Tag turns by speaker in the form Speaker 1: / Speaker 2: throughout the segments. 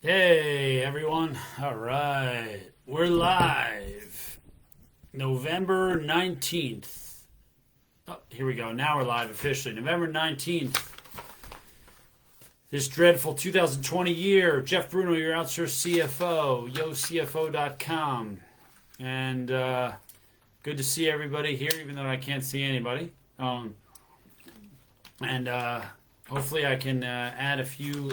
Speaker 1: Hey everyone. All right. We're live. November 19th. Oh, here we go. Now we're live officially. November 19th. This dreadful 2020 year. Jeff Bruno, your outsourced CFO. YoCFO.com. And good to see everybody here, even though I can't see anybody. And hopefully I can add a few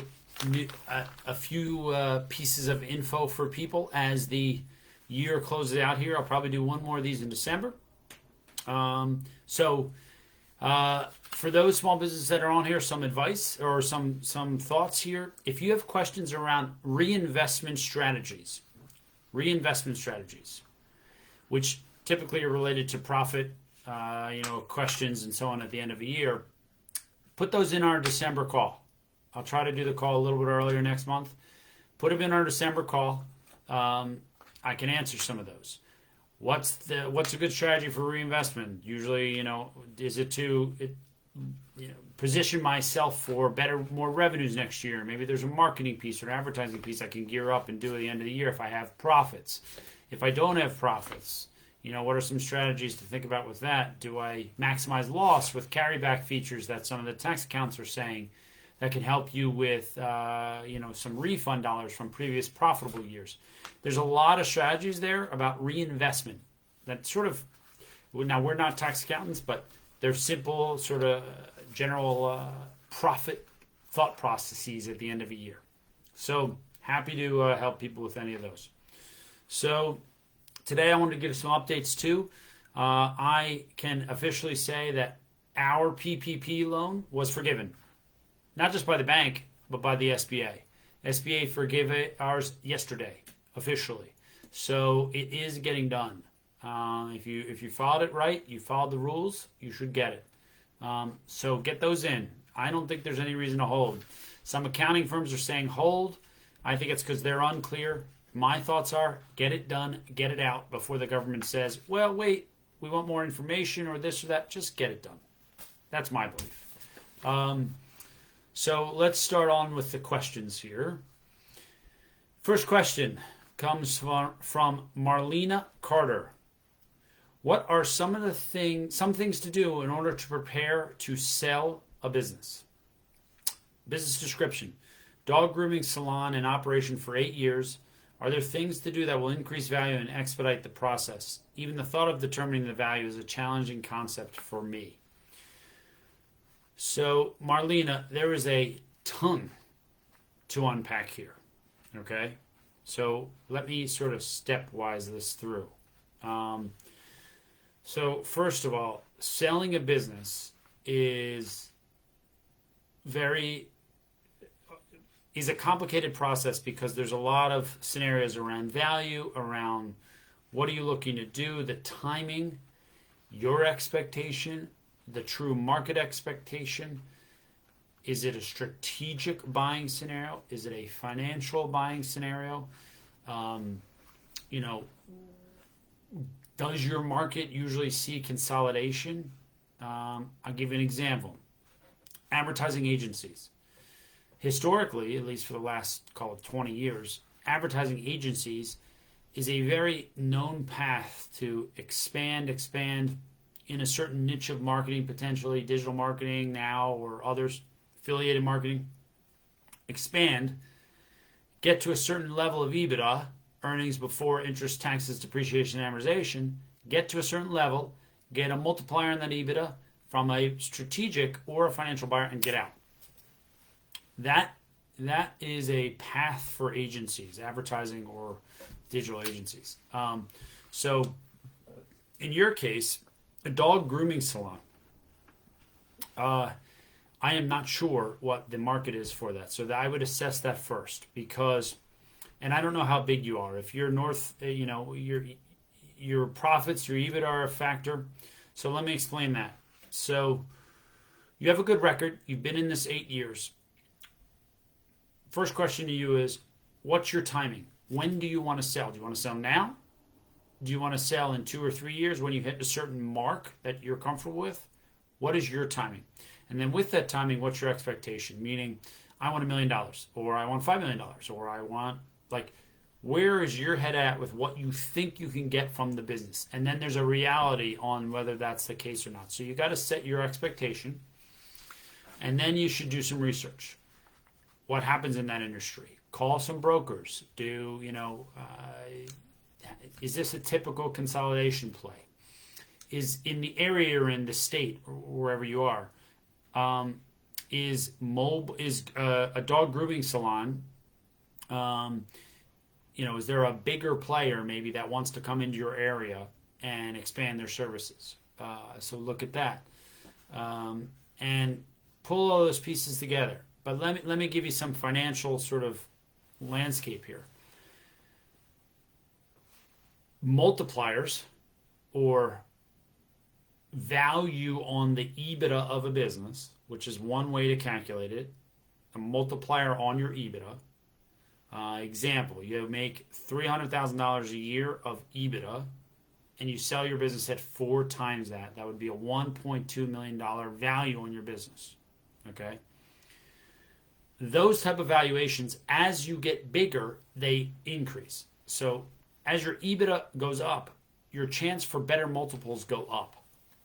Speaker 1: pieces of info for people as the year closes out here. I'll probably do one more of these in December. So for those small businesses that are on here, some advice or some thoughts here. If you have questions around reinvestment strategies, which typically are related to profit, questions and so on at the end of the year, put those in our December call. I'll try to do the call a little bit earlier next month. Put them in our December call. I can answer some of those. What's a good strategy for reinvestment? Usually, is it to position myself for more revenues next year? Maybe there's a marketing piece or an advertising piece I can gear up and do at the end of the year if I have profits. If I don't have profits, what are some strategies to think about with that? Do I maximize loss with carryback features that some of the tax accounts are saying that can help you with some refund dollars from previous profitable years? There's a lot of strategies there about reinvestment that sort of, now we're not tax accountants, but they're simple sort of general profit thought processes at the end of a year. So happy to help people with any of those. So today I wanted to give some updates too. I can officially say that our PPP loan was forgiven. Not just by the bank, but by the SBA. SBA forgave ours yesterday, officially. So it is getting done. If you followed it right, you followed the rules, you should get it. So get those in. I don't think there's any reason to hold. Some accounting firms are saying hold. I think it's because they're unclear. My thoughts are get it done, get it out before the government says, well, wait, we want more information or this or that. Just get it done. That's my belief. So let's start on with the questions here. First question comes from Marlena Carter. What are some things to do in order to prepare to sell a business? Business description. Dog grooming salon in operation for 8 years. Are there things to do that will increase value and expedite the process? Even the thought of determining the value is a challenging concept for me. So, Marlena, there is a ton to unpack here, okay? So let me sort of stepwise this through. So first of all, selling a business is a complicated process because there's a lot of scenarios around value, around what are you looking to do, the timing, your expectation, the true market expectation. Is it a strategic buying scenario? Is it a financial buying scenario? Does your market usually see consolidation? I'll give you an example. Advertising agencies. Historically, at least for the last, call it 20 years, advertising agencies is a very known path to expand in a certain niche of marketing, potentially digital marketing now or others, affiliated marketing. Expand, get to a certain level of EBITDA, earnings before interest, taxes, depreciation, and amortization, get to a certain level, get a multiplier on that EBITDA from a strategic or a financial buyer, and get out. That is a path for agencies, advertising or digital agencies. So in your case, a dog grooming salon. I am not sure what the market is for that. So I would assess that first because, and I don't know how big you are. If you're north, your profits, your EBITDA are a factor. So let me explain that. So you have a good record. You've been in this 8 years. First question to you is, what's your timing? When do you want to sell? Do you want to sell now? Do you want to sell in 2 or 3 years when you hit a certain mark that you're comfortable with? What is your timing? And then with that timing, what's your expectation? Meaning, I want $1 million, or I want $5 million, or I want, like, where is your head at with what you think you can get from the business? And then there's a reality on whether that's the case or not. So you got to set your expectation, and then you should do some research. What happens in that industry? Call some brokers. Is this a typical consolidation play? Is in the area you're in, the state, or wherever you are, is a dog grooming salon? Is there a bigger player maybe that wants to come into your area and expand their services? So look at that, and pull all those pieces together. But let me give you some financial sort of landscape here. Multipliers, or value on the EBITDA of a business, which is one way to calculate it, a multiplier on your EBITDA. Example, you make $300,000 a year of EBITDA, and you sell your business at 4 times that. That would be a $1.2 million value on your business. Okay? Those type of valuations, as you get bigger, they increase. So as your EBITDA goes up, your chance for better multiples go up.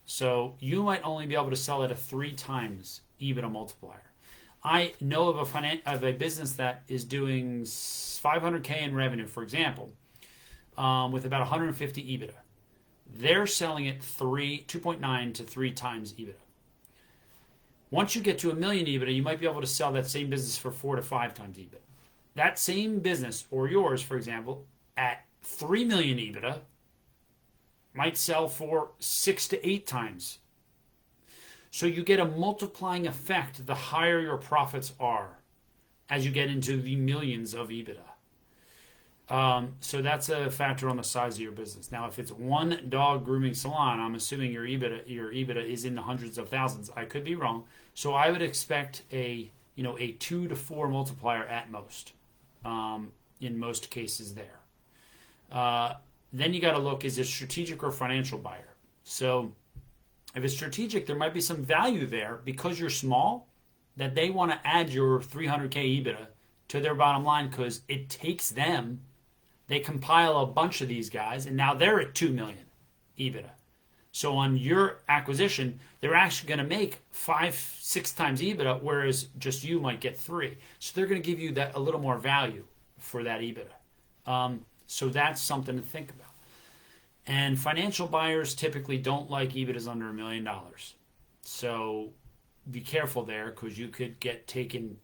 Speaker 1: So you might only be able to sell at a 3 times EBITDA multiplier. I know of a business that is doing $500K in revenue, for example, with about 150 EBITDA. They're selling at 2.9 to 3 times EBITDA. Once you get to $1 million EBITDA, you might be able to sell that same business for 4 to 5 times EBITDA. That same business, or yours, for example, at 3 million EBITDA, might sell for 6 to 8 times. So you get a multiplying effect the higher your profits are as you get into the millions of EBITDA. So that's a factor on the size of your business. Now, if it's one dog grooming salon, I'm assuming your EBITDA is in the hundreds of thousands. I could be wrong. So I would expect a 2 to 4 multiplier at most, in most cases there. Then you got to look, is it strategic or financial buyer? So if it's strategic, there might be some value there because you're small, that they want to add your 300K EBITDA to their bottom line because it takes them. They compile a bunch of these guys, and now they're at 2 million EBITDA. So on your acquisition, they're actually going to make 5-6 times EBITDA, whereas just you might get 3. So they're going to give you that a little more value for that EBITDA. So that's something to think about. And financial buyers typically don't like EBITDAs under $1 million. So be careful there, because you could get taken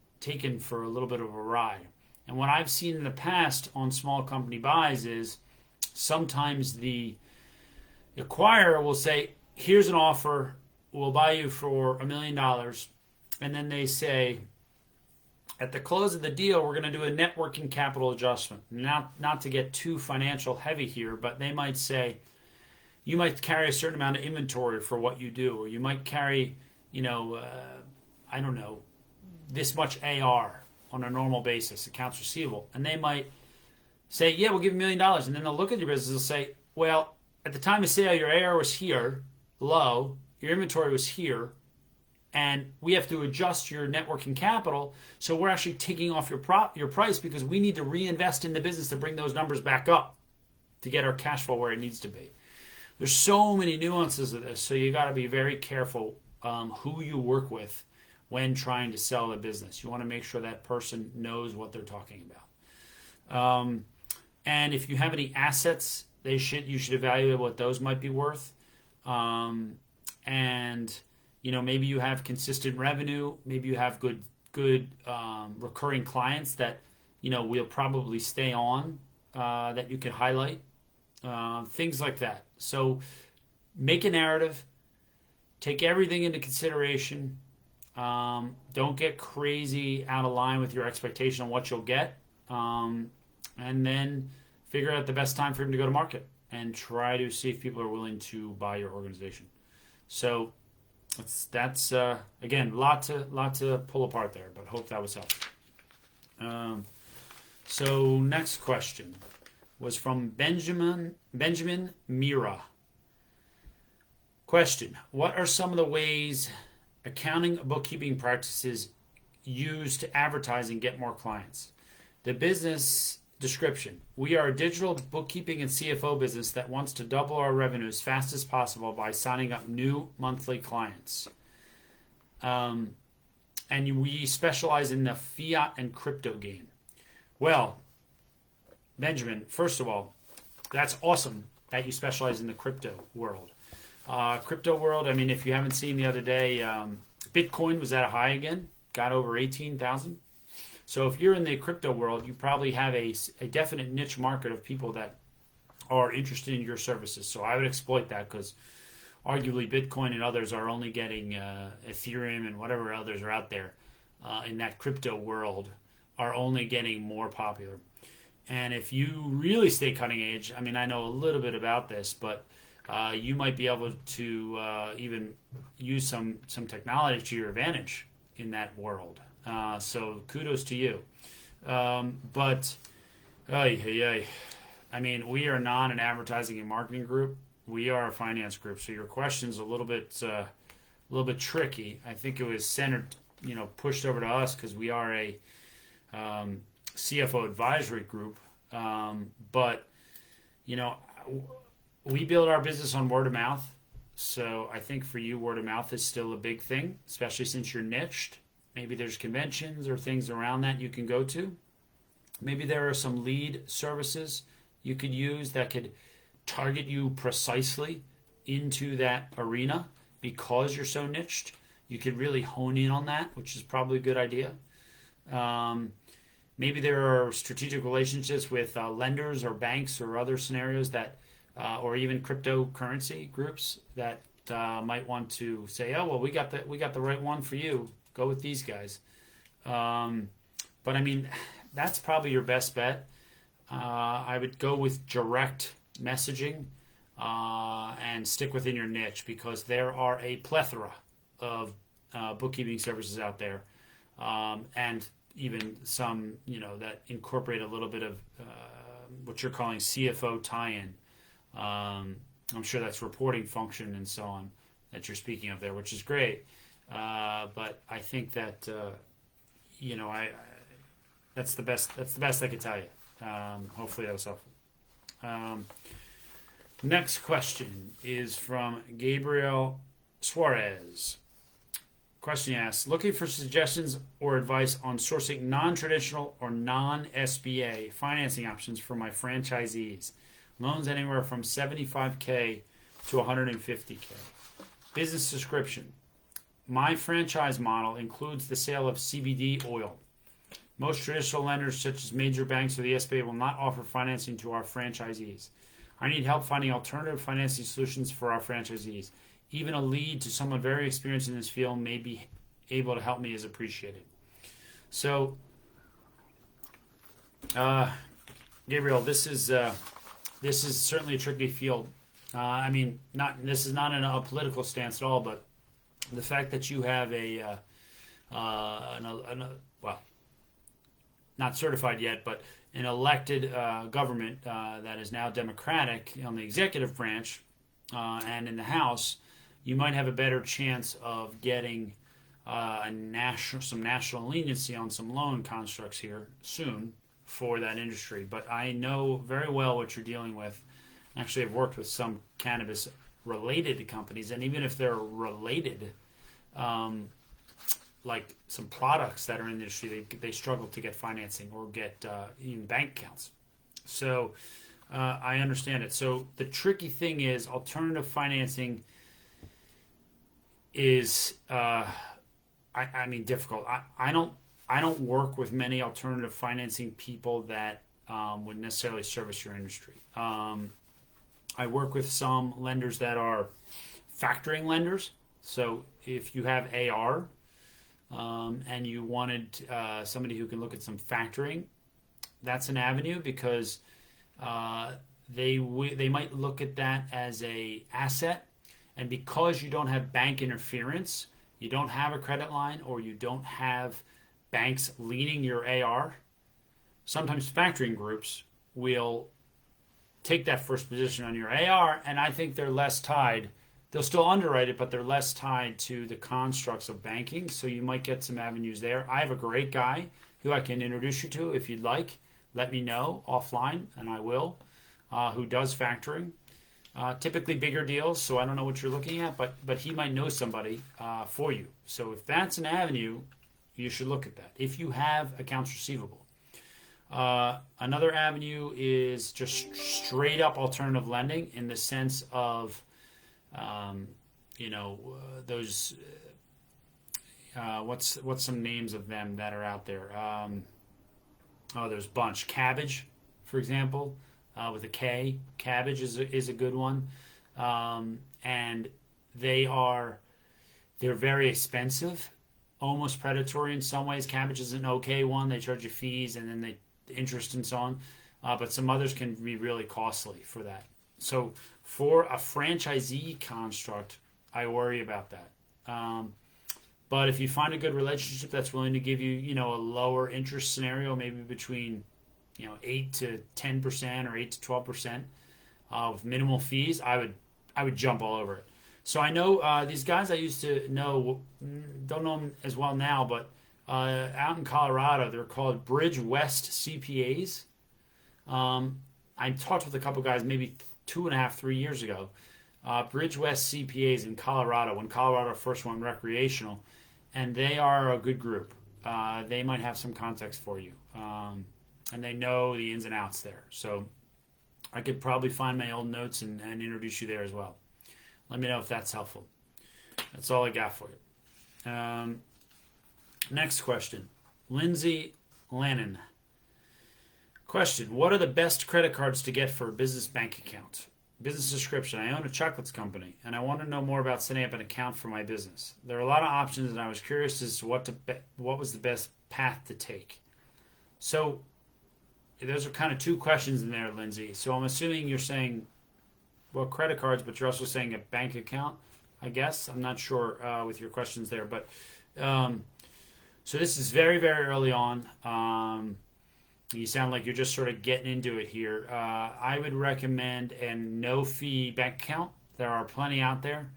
Speaker 1: for a little bit of a ride. And what I've seen in the past on small company buys is sometimes the acquirer will say, here's an offer, we'll buy you for $1 million. And then they say, at the close of the deal, we're going to do a net working capital adjustment. Not to get too financial heavy here, but they might say, you might carry a certain amount of inventory for what you do, or you might carry, I don't know, this much AR on a normal basis, accounts receivable. And they might say, yeah, we'll give you $1 million. And then they'll look at your business and say, well, at the time of sale, your AR was here, low, your inventory was here, and we have to adjust your net working capital, so we're actually taking off your price because we need to reinvest in the business to bring those numbers back up to get our cash flow where it needs to be. There's so many nuances of this, so you got to be very careful who you work with when trying to sell a business. You want to make sure that person knows what they're talking about. And if you have any assets, you should evaluate what those might be worth. And maybe you have consistent revenue. Maybe you have good recurring clients that will probably stay on, that you can highlight. Things like that. So make a narrative. Take everything into consideration. Don't get crazy out of line with your expectation on what you'll get. And then figure out the best time for him to go to market and try to see if people are willing to buy your organization. So that's again, lot to pull apart there, but hope that was helpful. So next question was from Benjamin Mira. Question: what are some of the ways accounting bookkeeping practices use to advertise and get more clients. The business description: we are a digital bookkeeping and CFO business that wants to double our revenue as fast as possible by signing up new monthly clients. And we specialize in the fiat and crypto game. Well, Benjamin, first of all, that's awesome that you specialize in the crypto world. I mean, if you haven't seen the other day, Bitcoin was at a high again, got over 18,000. So if you're in the crypto world, you probably have a definite niche market of people that are interested in your services. So I would exploit that, because arguably Bitcoin and others are only getting Ethereum and whatever others are out there in that crypto world are only getting more popular. And if you really stay cutting edge, I mean, I know a little bit about this, but you might be able to even use some technology to your advantage in that world. So kudos to you. But I mean, we are not an advertising and marketing group. We are a finance group. So your question's a little bit tricky. I think it was centered, pushed over to us because we are a CFO advisory group. But we build our business on word of mouth. So I think for you, word of mouth is still a big thing, especially since you're niched. Maybe there's conventions or things around that you can go to. Maybe there are some lead services you could use that could target you precisely into that arena because you're so niched. You could really hone in on that, which is probably a good idea. Maybe there are strategic relationships with lenders or banks or other scenarios that, or even cryptocurrency groups that might want to say, "Oh, well, we got the right one for you. Go with these guys." But I mean, that's probably your best bet. I would go with direct messaging and stick within your niche, because there are a plethora of bookkeeping services out there, and even some that incorporate a little bit of what you're calling CFO tie-in. I'm sure that's reporting function and so on that you're speaking of there, which is great. But I think that that's the best I could tell you. Hopefully that was helpful. Next question is from Gabriel Suarez. Question asks, looking for suggestions or advice on sourcing non-traditional or non-SBA financing options for my franchisees. Loans anywhere from $75K to $150K. Business description. My franchise model includes the sale of CBD oil. Most traditional lenders, such as major banks or the SBA, will not offer financing to our franchisees. I need help finding alternative financing solutions for our franchisees. Even a lead to someone very experienced in this field may be able to help me is appreciated. So, Gabriel, this is certainly a tricky field. I mean, this is not in a political stance at all, but the fact that you have well, not certified yet, but an elected government that is now Democratic on the executive branch and in the House, you might have a better chance of getting some national leniency on some loan constructs here soon for that industry. But I know very well what you're dealing with. Actually, I've worked with some cannabis-related companies, and even if they're related, like some products that are in the industry, they struggle to get financing or get even bank accounts. So I understand it. So the tricky thing is alternative financing is, I mean, difficult. I don't work with many alternative financing people that would necessarily service your industry. I work with some lenders that are factoring lenders. So if you have AR and you wanted somebody who can look at some factoring, that's an avenue, because they might look at that as a asset, and because you don't have bank interference, you don't have a credit line, or you don't have banks leaning your AR, sometimes factoring groups will take that first position on your AR, and I think they're less tied they'll still underwrite it, but they're less tied to the constructs of banking. So you might get some avenues there. I have a great guy who I can introduce you to if you'd like. Let me know offline, and I will, who does factoring. Typically bigger deals, so I don't know what you're looking at, but he might know somebody for you. So if that's an avenue, you should look at that. If you have accounts receivable. Another avenue is just straight up alternative lending in the sense of, those, what's some names of them that are out there? There's a bunch. Cabbage, for example, with a K. Cabbage is a good one. And they're very expensive, almost predatory in some ways. Cabbage is an okay one. They charge you fees and then they interest and so on. But some others can be really costly for that. So for a franchisee construct, I worry about that. But if you find a good relationship that's willing to give you, a lower interest scenario, maybe between, 8 to 10% or 8 to 12%, with minimal fees, I would jump all over it. So I know these guys I used to know, don't know them as well now, but out in Colorado, they're called Bridge West CPAs. I talked with a couple guys maybe 2.5, 3 years ago. Bridge West CPAs in Colorado, when Colorado first went recreational, and they are a good group. They might have some context for you, and they know the ins and outs there. So I could probably find my old notes and introduce you there as well. Let me know if that's helpful. That's all I got for you. Next question. Lindsay Lannon. Question. What are the best credit cards to get for a business bank account? Business description. I own a chocolates company, and I want to know more about setting up an account for my business. There are a lot of options, and I was curious as to what was the best path to take. So those are kind of two questions in there, Lindsay. So I'm assuming you're saying, well, credit cards, but you're also saying a bank account, I guess. I'm not sure with your questions there. But so this is very, very early on. You sound like you're just sort of getting into it here. I would recommend a no-fee bank account. There are plenty out there.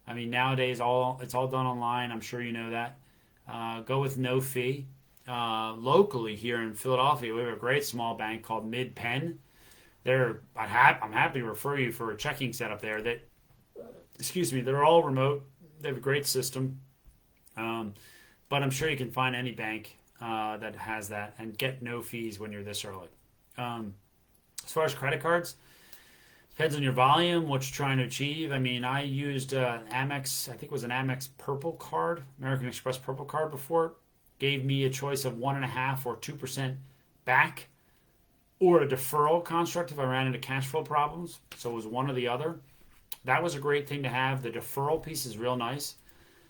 Speaker 1: I mean, nowadays, it's all done online. I'm sure you know that. Go with no fee. Locally here in Philadelphia, we have a great small bank called Mid-Penn. I'm happy to refer you for a checking setup there. They're all remote. They have a great system. But I'm sure you can find any bank that has that and get no fees when you're this early. As far as credit cards, depends on your volume, what you're trying to achieve. I mean, I used Amex, I think it was an Amex Purple card, American Express Purple card before. Gave me a choice of 1.5% or 2% back, or a deferral construct if I ran into cash flow problems. So it was one or the other. That was a great thing to have. The deferral piece is real nice.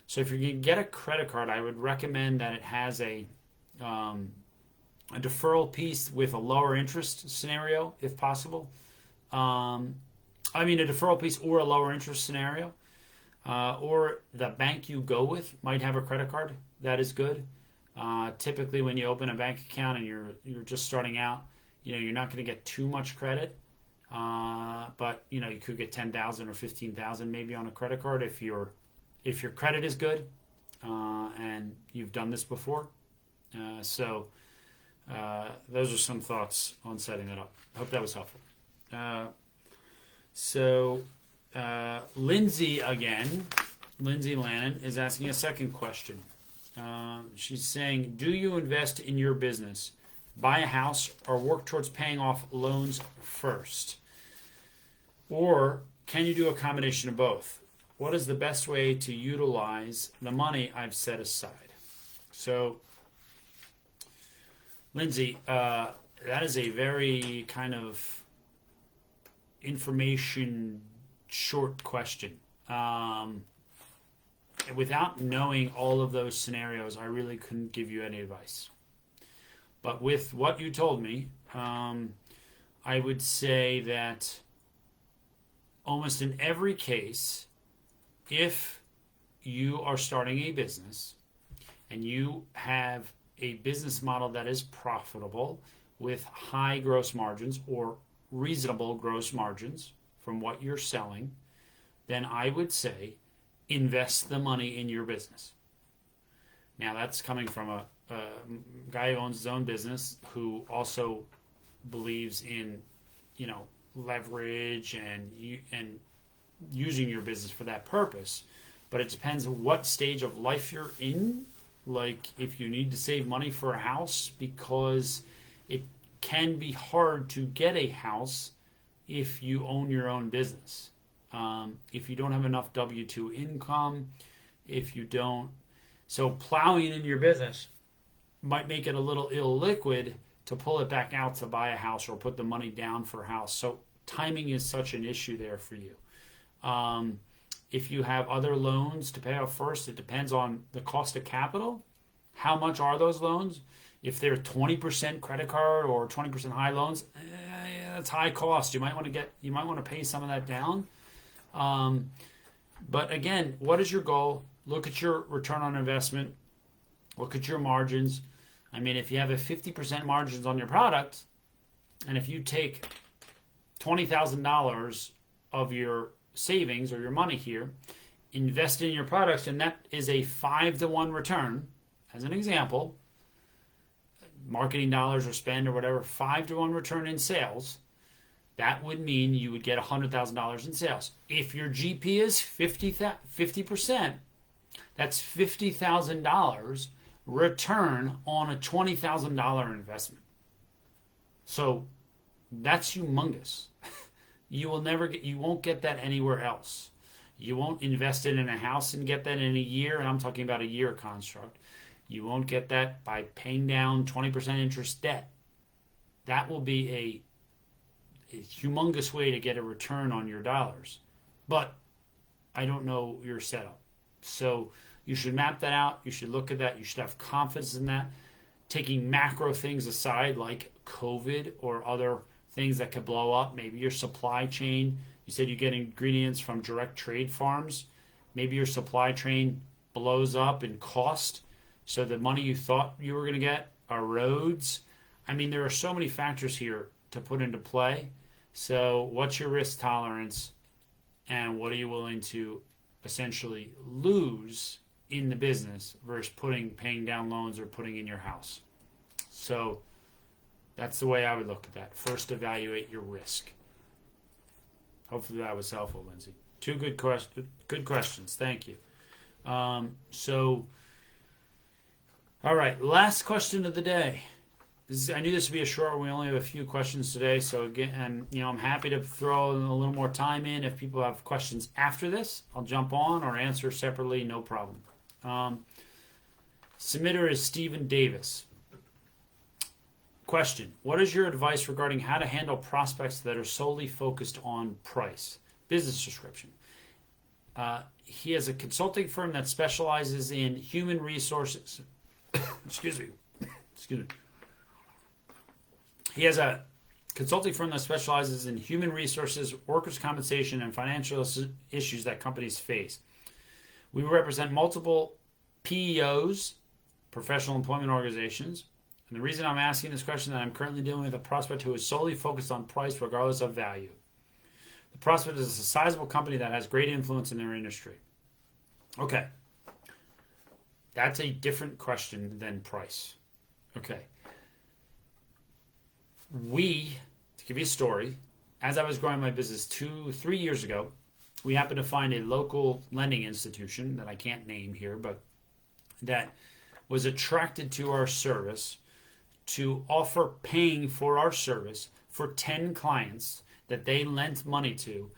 Speaker 1: So if you're going to get a credit card, I would recommend that it has a deferral piece with a lower interest scenario, if possible. A deferral piece or a lower interest scenario. Or the bank you go with might have a credit card. That is good. Typically, when you open a bank account and you're just starting out, you're not going to get too much credit. But you could get 10,000 or 15,000 maybe on a credit card if your credit is good and you've done this before. So those are some thoughts on setting it up. I hope that was helpful. Lindsay Lannon is asking a second question. She's saying, do you invest in your business, buy a house, or work towards paying off loans first? Or can you do a combination of both? What is the best way to utilize the money I've set aside? So, Lindsay, that is a very kind of information short question. Without knowing all of those scenarios, I really couldn't give you any advice. But with what you told me, I would say that almost in every case, if you are starting a business and you have a business model that is profitable with high gross margins or reasonable gross margins from what you're selling, then I would say invest the money in your business. Now, that's coming from a guy who owns his own business who also believes in, leverage and using your business for that purpose. But it depends on what stage of life you're in. Like if you need to save money for a house, because it can be hard to get a house if you own your own business. If you don't have enough W-2 income, if you don't. So plowing in your business might make it a little illiquid to pull it back out to buy a house or put the money down for a house. So timing is such an issue there for you. If you have other loans to pay off first, it depends on the cost of capital. How much are those loans? If they're 20% credit card or 20% high loans, that's high cost. You might want to pay some of that down. But again, what is your goal? Look at your return on investment. Look at your margins. I mean, if you have a 50% margins on your product, and if you take $20,000 of your savings or your money here, invest in your products, and that is a 5-to-1 return, as an example, marketing dollars or spend or whatever, 5-to-1 return in sales, that would mean you would get $100,000 in sales. If your GP is 50%, that's $50,000 return on a $20,000 investment. So that's humongous. You won't get that anywhere else. You won't invest it in a house and get that in a year, and I'm talking about a year construct. You won't get that by paying down 20% interest debt. That will be a humongous way to get a return on your dollars. But I don't know your setup. So you should map that out. You should look at that. You should have confidence in that. Taking macro things aside, like COVID or other things that could blow up, maybe your supply chain. You said you get ingredients from direct trade farms. Maybe your supply chain blows up in cost, so the money you thought you were going to get erodes. I mean, there are so many factors here to put into play. So what's your risk tolerance, and what are you willing to essentially lose in the business versus paying down loans or putting in your house? So that's the way I would look at that. First, evaluate your risk. Hopefully that was helpful, Lindsay. Two good questions. Thank you. All right, last question of the day. I knew this would be a short one. We only have a few questions today, so again, I'm happy to throw a little more time in. If people have questions after this, I'll jump on or answer separately, no problem. Submitter is Stephen Davis. Question: what is your advice regarding how to handle prospects that are solely focused on price? Business description. He has a consulting firm that specializes in human resources. Excuse me. He has a consulting firm that specializes in human resources, workers' compensation, and financial issues that companies face. We represent multiple PEOs, professional employment organizations. And the reason I'm asking this question is that I'm currently dealing with a prospect who is solely focused on price regardless of value. The prospect is a sizable company that has great influence in their industry. Okay. That's a different question than price. Okay. To give you a story, as I was growing my business 3 years ago, we happened to find a local lending institution that I can't name here, but that was attracted to our service to offer paying for our service for 10 clients that they lent money to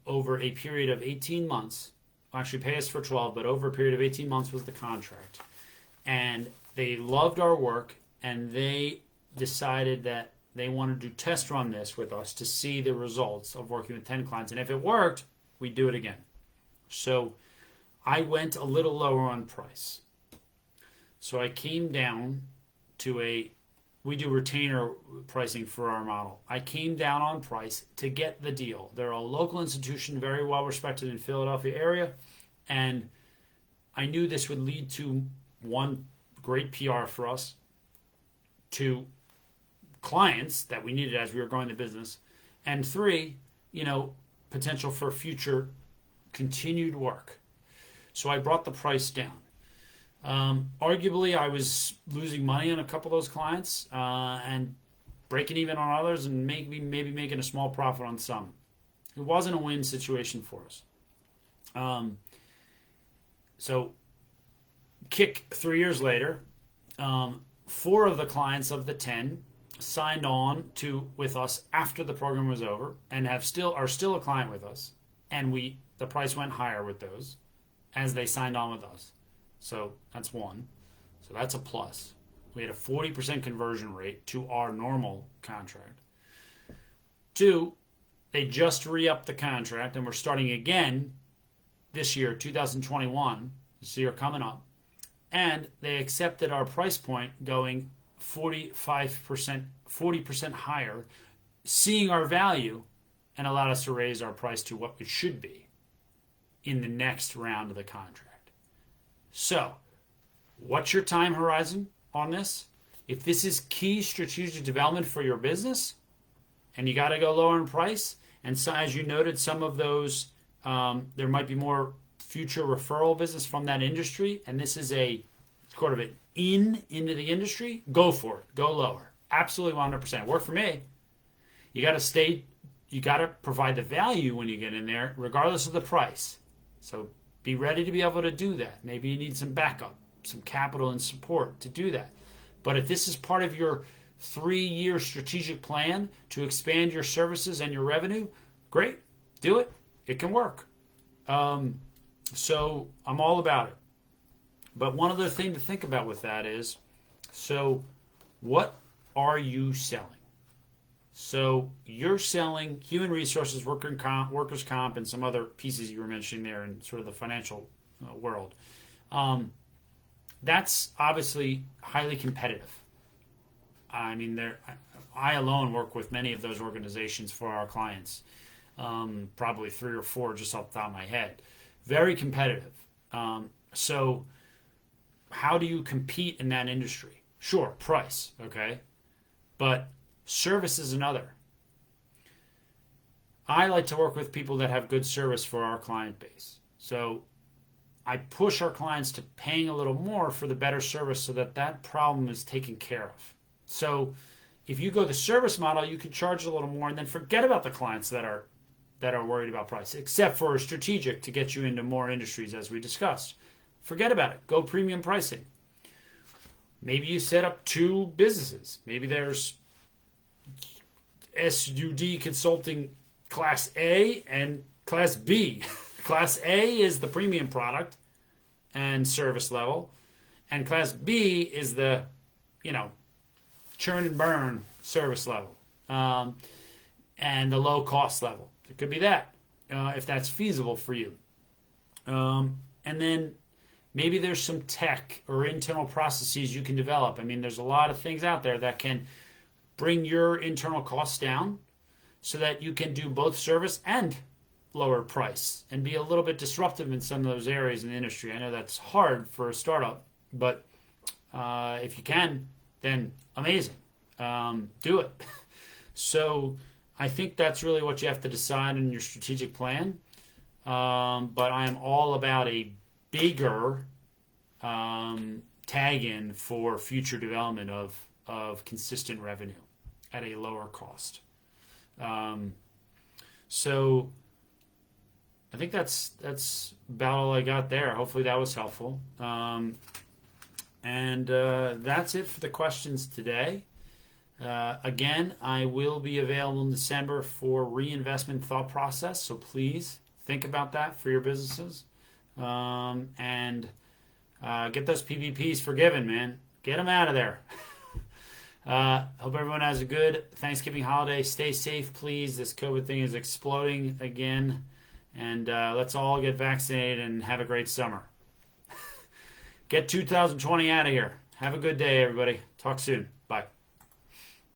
Speaker 1: over a period of 18 months. Actually pay us for 12, but over a period of 18 months was the contract. And they loved our work, and they decided that they wanted to test run this with us to see the results of working with 10 clients. And if it worked, we'd do it again. So I went a little lower on price. So I came down to we do retainer pricing for our model. I came down on price to get the deal. They're a local institution, very well respected in Philadelphia area. And I knew this would lead to, one, great PR for us, two, clients that we needed as we were growing the business, and three, potential for future continued work. So I brought the price down. Arguably, I was losing money on a couple of those clients and breaking even on others, and maybe making a small profit on some. It wasn't a win situation for us. So kick 3 years later, 4 of the clients of the 10 signed on with us after the program was over and are still a client with us, and the price went higher with those as they signed on with us. So that's one. So that's a plus. We had a 40% conversion rate to our normal contract. 2, they just re-upped the contract, and we're starting again this year, 2021, this year coming up, and they accepted our price point going 40% higher, seeing our value, and allowed us to raise our price to what it should be in the next round of the contract. So, what's your time horizon on this? If this is key strategic development for your business, and you got to go lower in price, and so, as you noted, some of those, there might be more future referral business from that industry, and this is a sort of an into the industry, go for it. Go lower. Absolutely 100%. Work for me. You got to provide the value when you get in there, regardless of the price. So be ready to be able to do that. Maybe you need some backup, some capital and support to do that. But if this is part of your 3-year strategic plan to expand your services and your revenue, great. Do it. It can work. So I'm all about it. But one other thing to think about with that is, so what are you selling? So you're selling human resources, workers' comp, and some other pieces you were mentioning there in sort of the financial world. That's obviously highly competitive. I mean, I alone work with many of those organizations for our clients, probably 3 or 4 just off the top of my head. Very competitive. So how do you compete in that industry? Sure, price, okay? But service is another. I like to work with people that have good service for our client base. So I push our clients to paying a little more for the better service so that problem is taken care of. So if you go the service model, you can charge a little more and then forget about the clients that are worried about price, except for strategic to get you into more industries, as we discussed. Forget about it. Go premium pricing. Maybe you set up 2 businesses. Maybe there's SUD Consulting Class A and Class B. Class A is the premium product and service level, and Class B is the, churn and burn service level, and the low cost level. It could be that, if that's feasible for you. And then maybe there's some tech or internal processes you can develop. I mean, there's a lot of things out there that can bring your internal costs down so that you can do both service and lower price and be a little bit disruptive in some of those areas in the industry. I know that's hard for a startup, but if you can, then amazing. Do it. So I think that's really what you have to decide in your strategic plan. But I am all about a bigger tag-in for future development of consistent revenue at a lower cost. So I think that's about all I got there. Hopefully that was helpful. And that's it for the questions today. Again, I will be available in December for reinvestment thought process, so please think about that for your businesses. And get those PPPs forgiven, man. Get them out of there. Hope everyone has a good Thanksgiving holiday. Stay safe, please. This COVID thing is exploding again. And let's all get vaccinated and have a great summer. Get 2020 out of here. Have a good day, everybody. Talk soon.